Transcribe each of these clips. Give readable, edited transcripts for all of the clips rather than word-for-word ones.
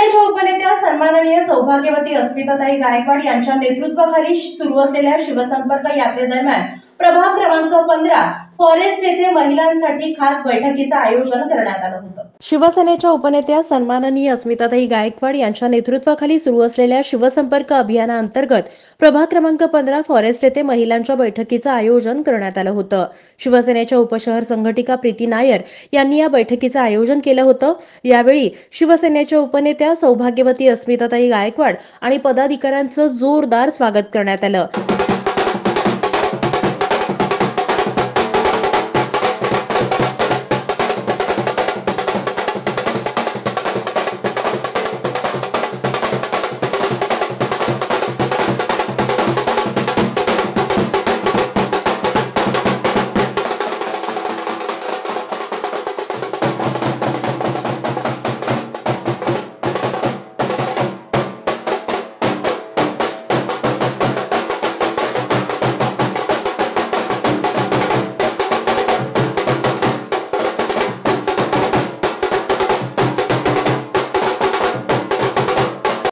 शिवसेनेच्या उपनेत्या सन्माननीय सौभाग्यवती अस्मिताताई गायकवाड यांच्या नेतृत्वाखाली सुरू असलेल्या शिवसंपर्क यात्रेदरम्यान प्रभाग क्रमांक 15 फॉरेस्ट येथे महिलांसाठी खास बैठकीचे आयोजन करण्यात आलं होतं। शिवसेनेच्या उपनेत्या सन्माननीय अस्मिताताई गायकवाड यांच्या नेतृत्वाखाली सुरू असलेल्या शिवसंपर्क अभियानाअंतर्गत प्रभाग क्रमांक 15 फॉरेस्ट येथे महिलांच्या बैठकीचे आयोजन करण्यात आलं होतं। शिवसेनेच्या उपशहर संघटिका प्रीती नायर यांनी या बैठकीचे आयोजन केलं होतं। यावेळी शिवसेनेच्या उपनेत्या सौभाग्यवती अस्मिताताई गायकवाड आणि पदाधिकाऱ्यांचं जोरदार स्वागत करण्यात आलं।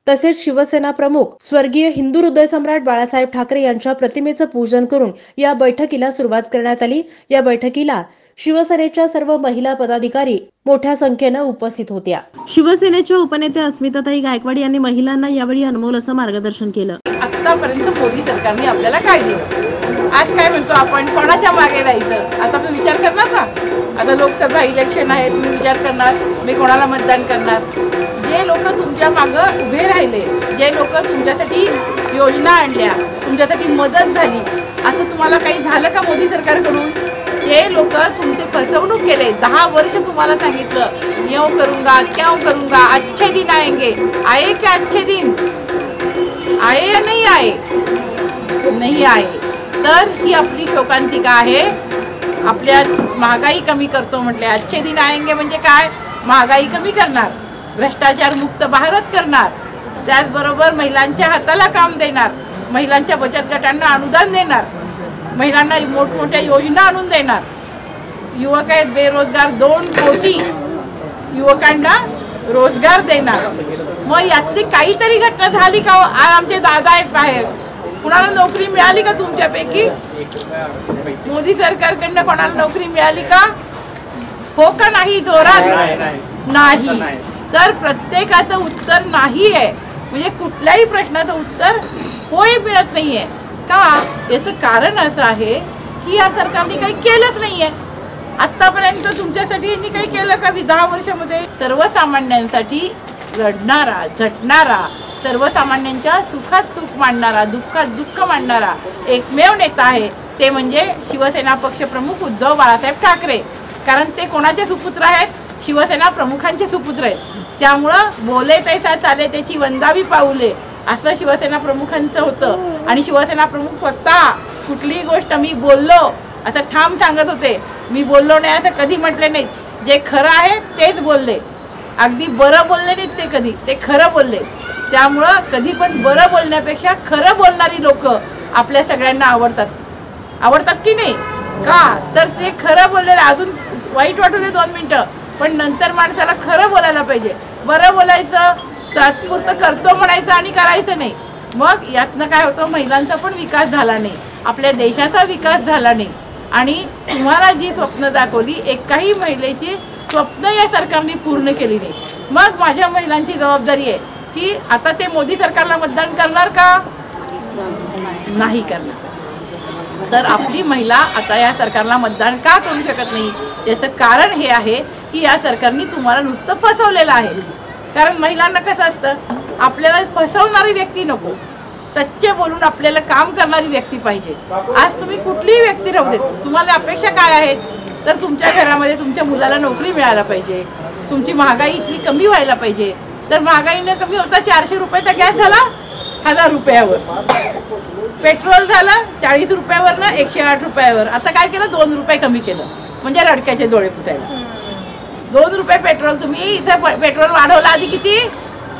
तसेच शिवसेना प्रमुख स्वर्गीय हिंदू हृदय सम्राट बाळासाहेब ठाकरे यांच्या प्रतिमेचं पूजन करून या बैठकीला सुरुवात करण्यात आली। या बैठकीला शिवसेनेच्या सर्व महिला पदाधिकारी मोठ्या संख्येने उपस्थित होत्या। शिवसेनेच्या उपनेत्या अस्मिताताई गायकवाड यांनी महिलांना यावेळी अनमोल असं मार्गदर्शन केलं। आतापर्यंत मोदी सरकारने आपल्याला काय दिलं, आज काय म्हणतो आपण कोणाच्या मागे जायचं, आता मी विचार करणार ना। आता लोकसभा इलेक्शन आहे, तुम्ही विचार करणार मी कोणाला मतदान करणार। जे लोक तुमच्या मागं उभे राहिले, जे लोक तुमच्यासाठी योजना आणल्या, तुमच्यासाठी मदत झाली, असं तुम्हाला काही झालं का मोदी सरकारकडून? जे लोक तुमची फसवणूक केले, 10 वर्ष तुम्हाला सांगितलं यो करूंगा क्यों करूंगा, अच्छे दिन आएंगे, आए क्या अच्छे दिन? आए या नहीं आए? नहीं आए। तर ही आपली शोकांतिका आहे। आपल्या महागाई कमी करतो म्हटले, अच्छे दिन आएंगे म्हणजे काय? महागाई कमी करणार, भ्रष्टाचार मुक्त भारत करणार, त्याचबरोबर महिलांच्या हाताला काम देणार, महिलांच्या बचत गटांना अनुदान देणार, महिलांना मोठमोठ्या योजना आणून देणार, युवक आहेत बेरोजगार 2 कोटी युवकांना रोजगार देणार। मग यातली काहीतरी घटना झाली का? आमचे दादा आहेत बाहेर, कुणाला नोकरी मिळाली का तुमच्यापैकी? मोदी सरकारकडनं कोणाला नोकरी मिळाली का? हो का नाही? जोरात नाही। तर प्रत्येकाचं उत्तर नाही आहे, म्हणजे कुठल्याही प्रश्नाचं उत्तर होय मिळत नाहीये का? याचं कारण असं आहे की या सरकारने काही केलंच नाहीये आतापर्यंत। तुमच्यासाठी यांनी काही केलं का? 10 वर्षामध्ये सर्वसामान्यांसाठी लढणारा, झटणारा, सर्वसामान्यांच्या सुखात सुख मांडणारा, दुःखात दुःख मांडणारा एकमेव नेता आहे, ते म्हणजे शिवसेना पक्षप्रमुख उद्धव बाळासाहेब ठाकरे। कारण ते कोणाचे सुपुत्र आहेत? शिवसेना प्रमुखांचे सुपुत्र आहेत। त्यामुळं बोले तैसा चाले त्याची वंदावी पाऊले, असं शिवसेना प्रमुखांचं होतं। आणि शिवसेना प्रमुख स्वतः कुठलीही गोष्ट मी बोललो असं ठाम सांगत होते, मी बोललो नाही असं कधी म्हटले नाही। जे खरं आहे तेच बोलले, अगदी बरं बोलले नाहीत ते कधी, ते खरं बोलले। त्यामुळं कधी पण बरं बोलण्यापेक्षा खरं बोलणारी लोक आपल्या सगळ्यांना आवडतात की नाही का? तर ते खरं बोललेलं, अजून वाईट वाटू दे 2 मिनिटं, पण नंतर माणसाला खरं बोलायला पाहिजे। बरं बोलायचं, तात्पुरतं करतो म्हणायचं आणि करायचं नाही। मग यातनं काय होतं? महिलांचा पण विकास झाला नाही, आपल्या देशाचा विकास झाला नाही। आणि तुम्हाला जी स्वप्न दाखवली, एकाही महिलेची स्वप्न या सरकारने पूर्ण केली नाही। मग माझ्या महिलांची जबाबदारी आहे की आता ते मोदी सरकारला मतदान करणार का? नाही करणार। तर आपली महिला आता या सरकारला मतदान का करू शकत नाही? याचं कारण हे आहे की या सरकारने तुम्हाला नुसतं फसवलेलं आहे। कारण महिलांना कसं असतं, आपल्याला फसवणारी व्यक्ती नको, सच्चे बोलून आपल्याला काम करणारी व्यक्ती पाहिजे। आज तुम्ही कुठलीही व्यक्ती राहू देत, तुम्हाला अपेक्षा काय आहेत? तर तुमच्या घरामध्ये तुमच्या मुलाला नोकरी मिळायला पाहिजे, तुमची महागाई इतकी कमी व्हायला पाहिजे। तर महागाईने कमी होता 400 रुपयाचा गॅस झाला 1000 रुपयावर, पेट्रोल झालं 40 रुपयावरनं 108 रुपयावर। आता काय केलं? 2 रुपये कमी केलं, म्हणजे रडक्याचे डोळे पुसायला। 2 रुपये पेट्रोल, तुम्ही इथे पेट्रोल वाढवलं आधी किती?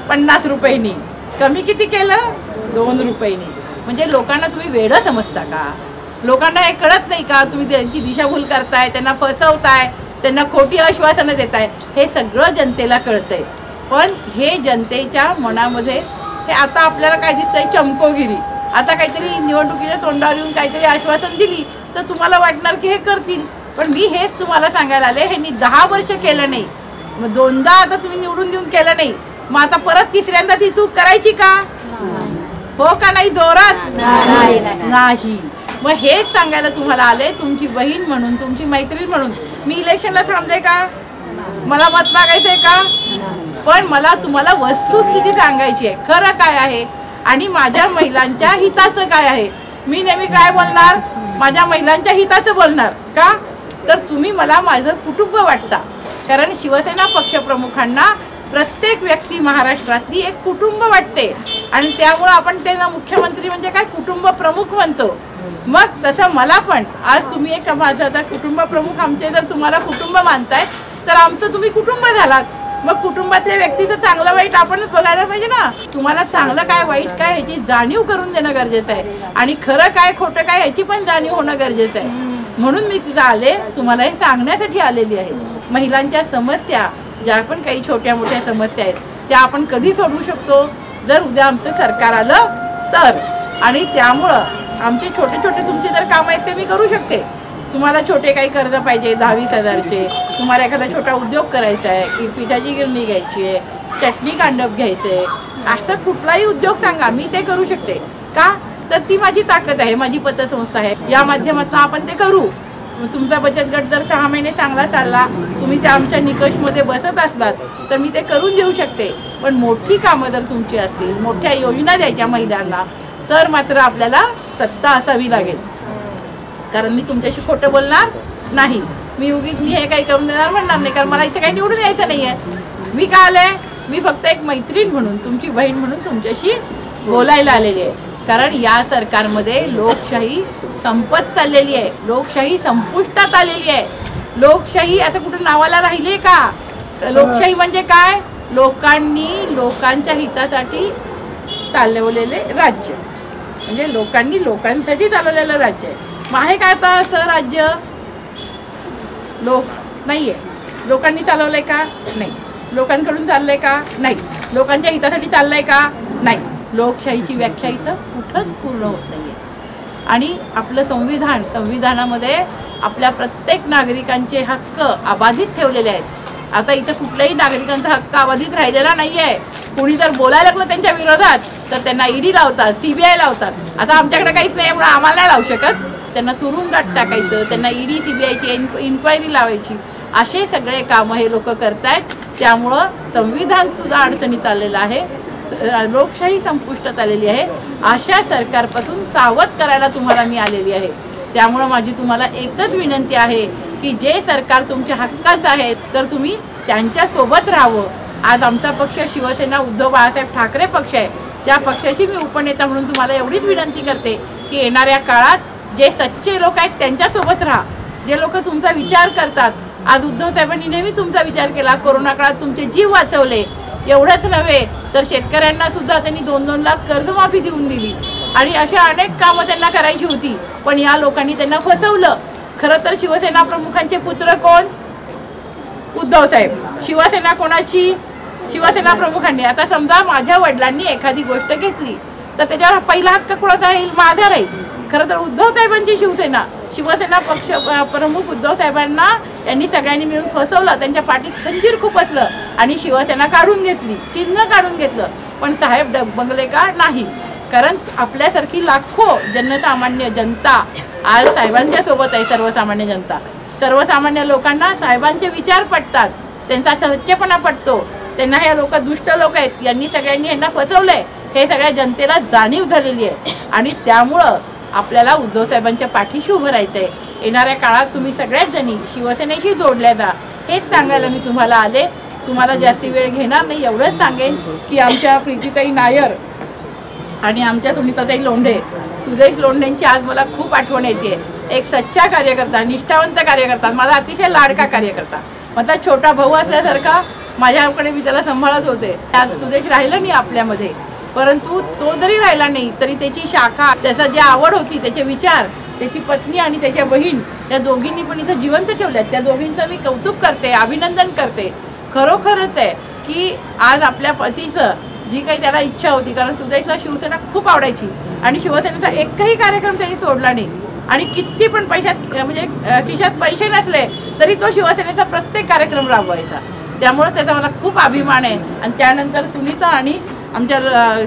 50 रुपयांनी, कमी किती केलं? 2 रुपयांनी। म्हणजे लोकांना तुम्ही वेडं समजता का? लोकांना हे कळत नाही का? तुम्ही त्यांची दिशाभूल करताय, त्यांना फसवताय, त्यांना खोटी आश्वासनं देताय, हे सगळं जनतेला कळतंय। पण हे जनतेच्या मनामध्ये हे आता आपल्याला काय दिसतंय चमकोगिरी. आता काहीतरी निवडणुकीच्या तोंडावर येऊन काहीतरी आश्वासन दिली तर तुम्हाला वाटणार की हे करतील. पण मी हेच तुम्हाला सांगायला आले, ह्यांनी 10 वर्ष केलं नाही, मग 2दा आता तुम्ही निवडून देऊन केलं नाही, मग आता परत तिसऱ्यांदा ती चूक करायची का? हो का नाही? जोरात नाही. मग हेच सांगायला तुम्हाला आले, तुमची बहीण म्हणून, तुमची मैत्रीण म्हणून. मी इलेक्शनला थांबले का? मला मत मागायचंय का? पण मला तुम्हाला वस्तुस्थिती सांगायची आहे, खरं काय आहे आणि माझ्या महिलांच्या हिताचं काय आहे. मी नेहमी काय बोलणार? माझ्या महिलांच्या हिताचं बोलणार. का? तर तुम्ही मला माझं कुटुंब वाटता. कारण शिवसेना पक्षप्रमुखांना प्रत्येक व्यक्ती महाराष्ट्रातली एक कुटुंब वाटते आणि त्यामुळे आपण त्यांना मुख्यमंत्री म्हणजे काय कुटुंब प्रमुख म्हणतो. मग तसं मला पण आज तुम्ही एक माझं आता कुटुंब प्रमुख आमचे जर तुम्हाला कुटुंब मानताय तर आमचं तुम्ही कुटुंब झालात. मग कुटुंबातल्या व्यक्तीचं चांगलं वाईट आपणच बघायला पाहिजे ना. तुम्हाला चांगलं काय वाईट काय ह्याची जाणीव करून देणं गरजेचं आहे आणि खरं काय खोटं काय ह्याची पण जाणीव होणं गरजेचं आहे. म्हणून मी तिथं आले, तुम्हाला हे सांगण्यासाठी आलेली आहे. महिलांच्या समस्या ज्या पण काही छोट्या मोठ्या समस्या आहेत त्या आपण कधी सोडवू शकतो? जर उद्या आमचं सरकार आलं तर. आणि त्यामुळं आमचे छोटे छोटे तुमचे जर कामं आहेत ते मी करू शकते. तुम्हाला छोटे काही कर्ज पाहिजे 10-20 तुम्हाला एखादा छोटा उद्योग करायचा आहे की पिठाची गिरणी घ्यायची आहे, चटणी कांडप घ्यायचं आहे, असं कुठलाही उद्योग सांगा, मी ते करू शकते. का? तर ती माझी ताकद आहे, माझी पतसंस्था आहे. या माध्यमातून आपण ते करू. तुमचा बचत गट जर 6 महिने चांगला चालला, तुम्ही त्या आमच्या निकषमध्ये बसत असलात तर मी ते करून देऊ शकते. पण मोठी कामं जर तुमची असतील, मोठ्या योजना द्यायच्या महिलांना, तर मात्र आपल्याला सत्ता असावी लागेल. कारण मी तुमच्याशी खोटं बोलणार नाही. मी हे काही करून देणार म्हणणार नाही, कारण मला इथे काही निवडून यायचं नाहीये. मी का आले? मी फक्त एक मैत्रीण म्हणून, तुमची बहीण म्हणून तुमच्याशी बोलायला आलेली आहे. कारण या सरकारमध्ये लोकशाही संपत चाललेली आहे, लोकशाही संपुष्टात आलेली आहे. लोकशाही आता कुठे नावाला राहिली का? लोकशाही म्हणजे काय? लोकांनी लोकांच्या हितासाठी चालवलेले राज्य, म्हणजे लोकांनी लोकांसाठी चालवलेलं राज्य आहे. मग आहे का आता असं राज्य? लोक नाहीये. लोकांनी चालवलंय का? नाही. लोकांकडून चाललंय का? नाही. लोकांच्या हितासाठी चाललंय का? नाही. लोकशाहीची व्याख्या इथं कुठंच पूर्ण होत नाहीये. आणि आपलं संविधानामध्ये आपल्या प्रत्येक नागरिकांचे हक्क अबाधित ठेवलेले आहेत. आता इथं कुठल्याही नागरिकांचा हक्क अबाधित राहिलेला नाहीये. कोणी जर बोलायला लागलं त्यांच्या विरोधात तर त्यांना ईडी लावतात, CBI लावतात. आता आमच्याकडे काहीच नाही, त्यामुळे आम्हाला नाही लावू शकत. त्यांना तुरुंगात टाकायचं, त्यांना ईडी CBIची इन्क्वायरी लावायची, असे सगळे कामं हे लोक करतायत. त्यामुळं संविधान सुद्धा अडचणीत आलेलं आहे, लोकशाही संपुष्टात आलेली आहे. अशा सरकारपासून सावध करायला तुम्हाला मी आलेली आहे. त्यामुळं माझी तुम्हाला एकच विनंती आहे की जे सरकार तुमच्या हक्काचं आहे तर तुम्ही त्यांच्यासोबत राहावं. आज आमचा पक्ष शिवसेना उद्धव बाळासाहेब ठाकरे पक्ष आहे. त्या पक्षाची मी उपनेता म्हणून तुम्हाला एवढीच विनंती करते की येणाऱ्या काळात जे सच्चे लोक आहेत त्यांच्यासोबत राहा. जे लोक तुमचा विचार करतात. आज उद्धव साहेबांनी नेहमी तुमचा विचार केला, कोरोना काळात तुमचे जीव वाचवले. एवढंच नव्हे तर शेतकऱ्यांना सुद्धा त्यांनी 2-2 लाख कर्जमाफी देऊन दिली आणि अशा अनेक कामं त्यांना करायची होती, पण या लोकांनी त्यांना फसवलं. खरं तर शिवसेना प्रमुखांचे पुत्र कोण? उद्धव साहेब. शिवसेना कोणाची? शिवसेना प्रमुखांनी. आता समजा माझ्या वडिलांनी एखादी गोष्ट घेतली तर त्याच्यावर पहिला हक्क कोणाचा राहील? माझा राहील. खरं तर उद्धव साहेबांची शिवसेना पक्ष प्रमुख उद्धव साहेबांना यांनी सगळ्यांनी मिळून फसवलं. त्यांच्या पाठीत खंजीर खूप असलं आणि शिवसेना काढून घेतली, चिन्ह काढून घेतलं. पण साहेब डगमगले का? नाही. कारण आपल्यासारखी लाखो जनसामान्य जनता आज साहेबांच्या सोबत आहे. सर्वसामान्य जनता, सर्वसामान्य लोकांना साहेबांचे विचार पटतात, त्यांचा सच्चेपणा पटतो. त्यांना हे लोक दुष्ट लोक आहेत, यांनी सगळ्यांनी यांना फसवलंय हे सगळ्या जनतेला जाणीव झालेली आहे. आणि त्यामुळं आपल्याला उद्धव साहेबांच्या पाठीशी उभं राहायचंय. येणाऱ्या काळात तुम्ही सगळ्याच जणी शिवसेनेशी जोडल्या जा, हेच सांगायला मी तुम्हाला आले. तुम्हाला जास्ती वेळ घेणार नाही. एवढंच सांगेन की आमच्या प्रीतीताई नायर आणि आमच्या सुनीताताई लोंढे, सुदेश लोंढेंची आज मला खूप आठवण येते. एक सच्चा कार्यकर्ता, निष्ठावंत कार्यकर्ता, माझा अतिशय लाडका कार्यकर्ता, माझा छोटा भाऊ असल्यासारखा माझ्याकडे मी त्याला सांभाळत होते. आज सुदेश राहिला नाही आपल्यामध्ये, परंतु तो जरी राहिला नाही तरी त्याची शाखा, त्याचा जी आवड होती, त्याचे विचार, त्याची पत्नी आणि त्याच्या बहीण या दोघींनी पण इथं जिवंत ठेवल्यात. त्या दोघींचं मी कौतुक करते, अभिनंदन करते. खरोखरच आहे की आज आपल्या पतीचं जी काही त्याला इच्छा होती, कारण सुदेशला शिवसेना खूप आवडायची आणि शिवसेनेचा एकही कार्यक्रम त्यांनी सोडला नाही आणि किती पण पैशात म्हणजे खिशात पैसे नसले तरी तो शिवसेनेचा प्रत्येक कार्यक्रम राबवायचा. त्यामुळे त्याचा मला खूप अभिमान आहे. आणि त्यानंतर सुनीता आणि आमच्या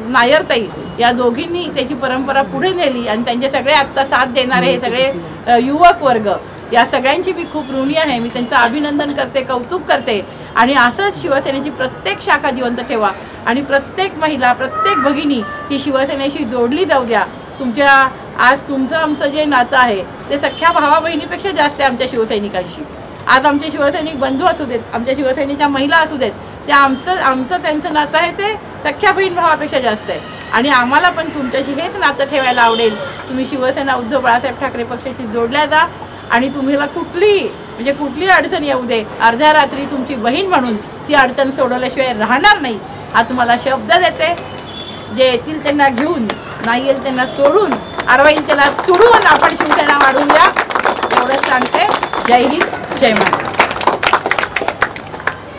नायरताई या दोघींनी त्याची परंपरा पुढे नेली आणि त्यांचे सगळे आत्ता साथ देणारे हे सगळे युवक वर्ग, या सगळ्यांची मी खूप ऋणी आहे. मी त्यांचं अभिनंदन करते, कौतुक करते. आणि असंच शिवसेनेची प्रत्येक शाखा जिवंत ठेवा आणि प्रत्येक महिला, प्रत्येक भगिनी ही शिवसेनेशी जोडली जाऊ द्या. आज तुमचं आमचं जे नातं आहे ते सख्या भावा बहिणीपेक्षा जास्त आहे आमच्या शिवसैनिकांशी. आज आमचे शिवसैनिक बंधू असू देत, आमच्या शिवसेनेच्या महिला असू देत, ते आमचं त्यांचं नातं आहे ते सख्या बहीण भावापेक्षा जास्त आहे. आणि आम्हाला पण तुमच्याशी हेच नातं ठेवायला आवडेल. तुम्ही शिवसेना उद्धव बाळासाहेब ठाकरे पक्षाशी जोडल्या जा आणि तुम्हाला कुठली अडचण येऊ दे, अर्ध्या रात्री तुमची बहीण म्हणून ती अडचण सोडवल्याशिवाय राहणार नाही हा तुम्हाला शब्द देते. जे येतील त्यांना घेऊन, नाही येईल त्यांना सोडून, अरवाईल त्याला तुडून आपण शिवसेना वाढवून द्या एवढंच सांगते. जय हिंद, जय महाराष्ट्र.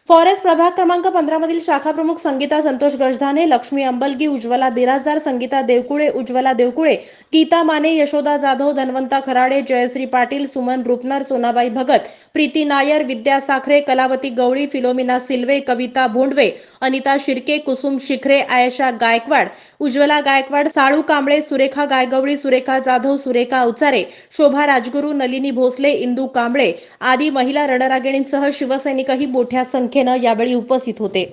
फॉरेस्ट प्रभाग क्रमांक 15 मधील शाखा प्रमुख संगीता संतोष गजधाने, लक्ष्मी अंबलगी, उज्ज्वला बिराजदार, संगीता देवकुळे, उज्ज्वला देवकुळे, गीता माने, यशोदा जाधव, धन्वंता खराडे, जयश्री पाटील, सुमन रुपनर, सोनाबाई भगत, प्रीती नायर, विद्या साखरे, कलावती गवळी, फिलोमिना सिल्वे, कविता भोंडवे, अनिता शिर्के, कुसुम शिखरे, आयशा गायकवाड, उज्ज्वला गायकवाड, साळू कांबळे, सुरेखा गायगवळी, सुरेखा जाधव, सुरेखा अवचारे, शोभा राजगुरू, नलिनी भोसले, इंदू कांबळे आदी महिला रणरागिणींसह शिवसैनिकही मोठ्या संख्येने यावेळी उपस्थित होते.